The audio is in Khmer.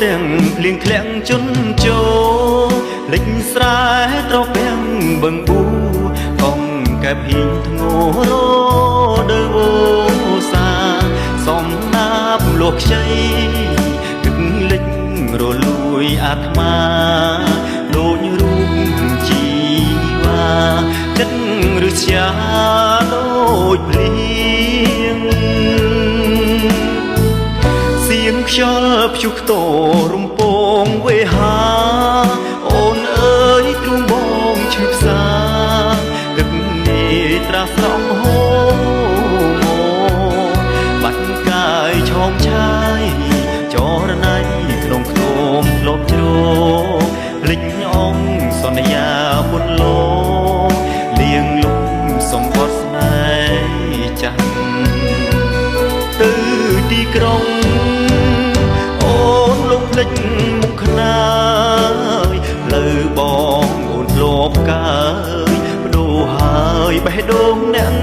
ទាំងភ្លៀងធ្លាក់ជន់ជោលិចស្រែត្រពាំងបឹងប៊ូកងកែបហ៊ីងធ្ងរដឺវសាសំណាបលួខ្ចីទឹកលិចរលួយអាត្មាដូចរូបជីវ៉ាចិត្តឬស្យាដូចភ្លៀងសៀងខ្យល់ព្យុះតរំពងវេហាអូនអើយទ្រូងបងឈឺផ្សាទឹកនេះត្រាស្រង់ហូរបាត់កាយឆោមឆាយចរណៃក្នុងខ្ទមធ្លាប់ជ្រោភ្លេចអងសន្យាមុនលោកលៀងលុបសំបត់ស្នេហ៍ចាស់ទៅទីក្រុងអូនលុបភ្លេចមុខខ្នាយលើបងអូនធ្លាប់កើយបដូរហើយបេះដូងអ្នក